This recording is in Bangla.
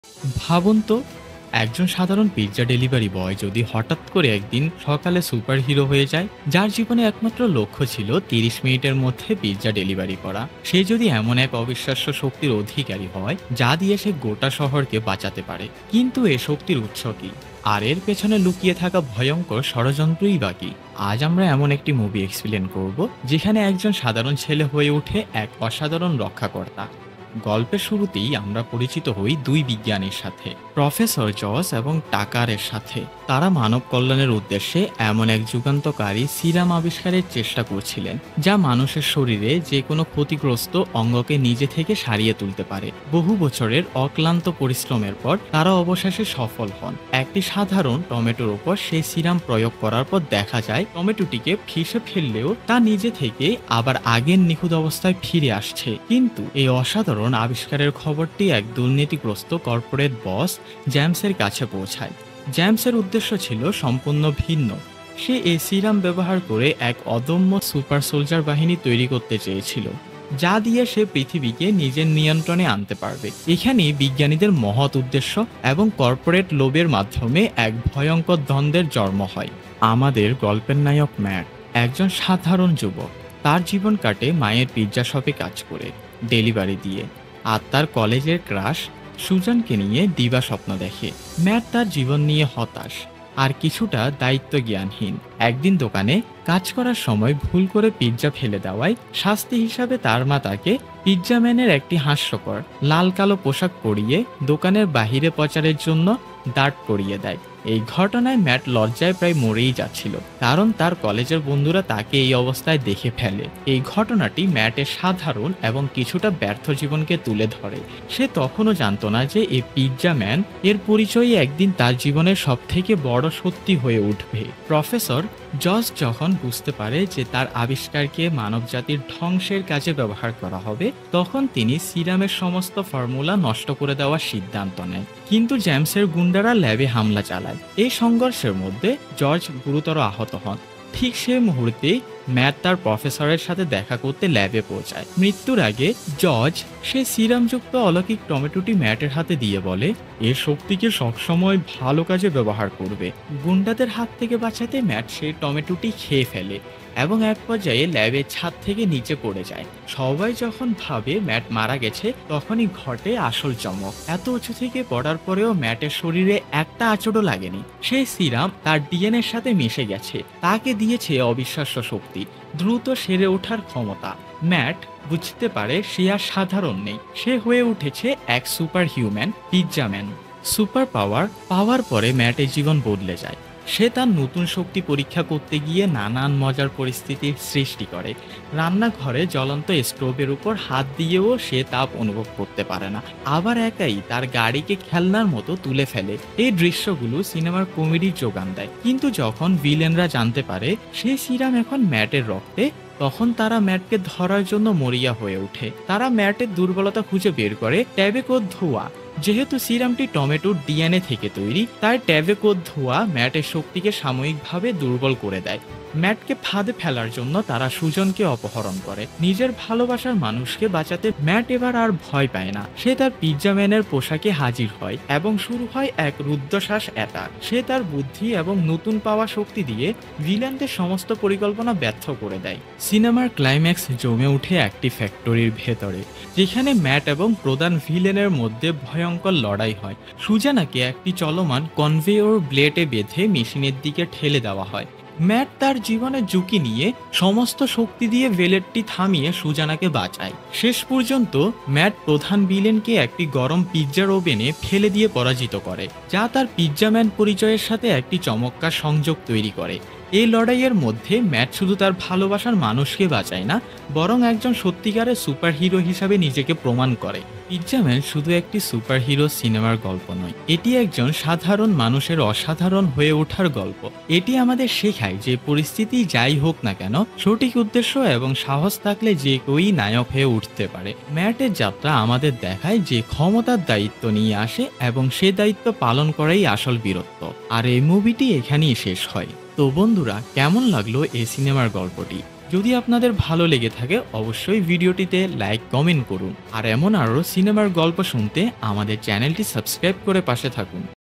ভাবুন তো, একজন সাধারণ পিৎজা ডেলিভারি বয় যদি হঠাৎ করে একদিন সকালে সুপার হিরো হয়ে যায়, যার জীবনে একমাত্র লক্ষ্য ছিল ৩০ মিনিটের মধ্যে পিৎজা ডেলিভারি করা। সে যদি এমন এক অবিশ্বাস্য শক্তির অধিকারী হয় যা দিয়ে সে গোটা শহরকে বাঁচাতে পারে, কিন্তু এ শক্তির উৎস কি, আর এর পেছনে লুকিয়ে থাকা ভয়ঙ্কর ষড়যন্ত্রই বা কি? আজ আমরা এমন একটি মুভি এক্সপ্লেন করব যেখানে একজন সাধারণ ছেলে হয়ে ওঠে এক অসাধারণ রক্ষাকর্তা। গল্পের শুরুতেই আমরা পরিচিত হই দুই বিজ্ঞানীর সাথে, প্রফেসর জস এবং টাকারের সাথে। তারা মানব কল্যাণের উদ্দেশ্যে এমন এক যুগান্তকারী সিরাম আবিষ্কারের চেষ্টা করছিলেন যা মানুষের শরীরে যে কোনো ক্ষতিগ্রস্ত অঙ্গকে নিজে থেকে সারিয়ে তুলতে পারে। বহু বছরের অক্লান্ত পরিশ্রমের পর তারা অবশেষে সফল হন। একটি সাধারণ টমেটোর উপর সেই সিরাম প্রয়োগ করার পর দেখা যায় টমেটোটিকে ফিসে ফেললেও তা নিজে থেকে আবার আগের নিখুঁত অবস্থায় ফিরে আসছে। কিন্তু এই অসাধারণ আবিষ্কারের খবরটি এক দুর্নীতিগ্রস্ত কর্পোরেট বস জেমসের কাছে পৌঁছায়। জেমসের উদ্দেশ্য ছিল সম্পূর্ণ ভিন্ন। সে এই সিরাম ব্যবহার করে এক অদম্য সুপার সোলজার বাহিনী তৈরি করতে চেয়েছিল, যা দিয়ে সে পৃথিবীকে নিজের নিয়ন্ত্রণে আনতে পারবে। এখানেই বিজ্ঞানীদের মহৎ উদ্দেশ্য এবং কর্পোরেট লোভের মাধ্যমে এক ভয়ঙ্কর দ্বন্দ্বের জন্ম হয়। আমাদের গল্পের নায়ক ম্যাট একজন সাধারণ যুবক। তার জীবন কাটে মায়ের পিৎজা শপে কাজ করে, ডেলিভারি দিয়ে, আর তার কলেজের ক্রাশ সুজানকে নিয়ে দিবা স্বপ্ন দেখে। ম্যাট তার জীবন নিয়ে হতাশ আর কিছুটা দায়িত্ব জ্ঞানহীন। একদিন দোকানে কাজ করার সময় ভুল করে পিৎজা ফেলে দেওয়ায় শাস্তি হিসাবে তার মা তাকে পিৎজা ম্যানের একটি হাস্যকর লাল কালো পোশাক পরিয়ে দোকানের বাহিরে প্রচারের জন্য দাঁড় করিয়ে দেয়। এই ঘটনায় ম্যাট লজ্জায় প্রায় মরেই যাচ্ছিল, কারণ তার কলেজের বন্ধুরা তাকে এই অবস্থায় দেখে ফেলে। এই ঘটনাটি ম্যাটের সাধারণ এবং কিছুটা ব্যর্থ জীবনকে তুলে ধরে। সে তখনও জানতো না যে এই পিৎজা ম্যান এর পরিচয়ই একদিন তার জীবনের সব থেকে বড় সত্যি হয়ে উঠবে। প্রফেসর জস যখন বুঝতে পারে যে তার আবিষ্কারকে মানবজাতির ধ্বংসের কাজে ব্যবহার করা হবে, তখন তিনি সিরামের সমস্ত ফর্মুলা নষ্ট করে দেওয়ার সিদ্ধান্ত নেয়। কিন্তু জেমসের গুন্ডারা ল্যাবে হামলা চালায়। এই সংঘর্ষের মধ্যে জর্জ গুরুতর আহত হন। ঠিক সেই মুহূর্তে ম্যাট তার প্রফেসরের সাথে দেখা করতে ল্যাবে পৌঁছায়। মৃত্যুর আগে জর্জ সে সিরামযুক্ত অলৌকিক টমেটোটি ম্যাটের হাতে দিয়ে বলে, এর শক্তিকে সবসময় ভালো কাজে ব্যবহার করবে। গুন্ডাদের হাত থেকে বাঁচাতে ম্যাট সেই টমেটোটি খেয়ে ফেলে এবং এক পর্যায়ে ল্যাবের ছাদ থেকে নিচে পড়ে যায়। সবাই যখন ভাবে ম্যাট মারা গেছে, তখনই ঘটে আসল চমক। এত উঁচু থেকে পড়ার পরেও ম্যাটের শরীরে একটা আঁচড়ও লাগেনি। সেই সিরাম তার ডিএনএর সাথে মিশে গেছে, তাকে দিয়েছে অবিশ্বাস্য শক্তি, দ্রুত সেরে ওঠার ক্ষমতা। ম্যাট বুঝতে পারে সে আর সাধারণ নেই, সে হয়ে উঠেছে এক super human pizza man. Super power power পরে ম্যাটের জীবন বদলে যায়। সে তার নতুন শক্তি পরীক্ষা করতে গিয়ে নানান মজার পরিস্থিতির সৃষ্টি করে। রান্নাঘরে জ্বলন্ত স্টোভের উপর হাত দিয়েও সে তাপ অনুভব করতে পারে না, আবার একাই তার গাড়িকে খেলনার মতো তুলে ফেলে। এই দৃশ্যগুলো সিনেমার কমেডির যোগান দেয়। কিন্তু যখন ভিলেনরা জানতে পারে সেই সিরাম এখন ম্যাটের রক্তে, তখন তারা ম্যাটকে ধরার জন্য মরিয়া হয়ে ওঠে। তারা ম্যাটের দুর্বলতা খুঁজে বের করে ট্যাবেকো ধোঁয়া। যেহেতু সিরামটি টমেটোর ডিএনএ থেকে তৈরি, তাই ট্যাবেকো ধোঁয়া ম্যাটের শক্তিকে সাময়িকভাবে দুর্বল করে দেয়। ম্যাটকে ফাঁদে ফেলার জন্য তারা সুজনকে অপহরণ করে। নিজের ভালোবাসার মানুষকে বাঁচাতে ম্যাট এবার আর ভয় পায় না। সে তার পিৎজা ম্যানের পোশাকে হাজির হয় এবং শুরু হয় এক রুদ্ধশ্বাস অ্যাটাক। সে তার বুদ্ধি এবং নতুন পাওয়া শক্তি দিয়ে ভিলেনদের সমস্ত পরিকল্পনা ব্যর্থ করে দেয়। সিনেমার ক্লাইম্যাক্স জমে উঠে একটি ফ্যাক্টরির ভেতরে, যেখানে ম্যাট এবং প্রধান ভিলেনের মধ্যে ভয়ঙ্কর লড়াই হয়। সুজানাকে একটি চলমান কনভেয়র ব্লেডে বেঁধে মেশিনের দিকে ঠেলে দেওয়া হয়। ম্যাট তার জীবনের ঝুঁকি নিয়ে সমস্ত শক্তি দিয়ে ব্লেডটি থামিয়ে সুজানাকে বাঁচায়। শেষ পর্যন্ত ম্যাট প্রধান ভিলেনকে একটি গরম পিৎজার ওভেনে ফেলে দিয়ে পরাজিত করে, যা তার পিৎজা ম্যান পরিচয়ের সাথে একটি চমৎকার সংযোগ তৈরি করে। এই লড়াইয়ের মধ্যে ম্যাট শুধু তার ভালোবাসার মানুষকে বাঁচায় না, বরং একজন সত্যিকারের সুপার হিরো হিসাবে নিজেকে প্রমাণ করে। পিৎজা ম্যান শুধু একটি সুপার হিরো সিনেমার গল্প নয়, এটি একজন সাধারণ মানুষের অসাধারণ হয়ে ওঠার গল্প। এটি আমাদের শেখায় যে পরিস্থিতি যাই হোক না কেন, সঠিক উদ্দেশ্য এবং সাহস থাকলে যে কেউই নায়ক হয়ে উঠতে পারে। ম্যাটের যাত্রা আমাদের দেখায় যে ক্ষমতার দায়িত্ব নিয়ে আসে এবং সে দায়িত্ব পালন করাই আসল বীরত্ব। আর এই মুভিটি এখানেই শেষ হয়। তো বন্ধুরা, কেমন লাগলো এই সিনেমার গল্পটি? যদি আপনাদের ভালো লেগে থাকে অবশ্যই ভিডিওটিতে লাইক কমেন্ট করুন আর এমন আরও সিনেমার গল্প শুনতে আমাদের চ্যানেলটি সাবস্ক্রাইব করে পাশে থাকুন।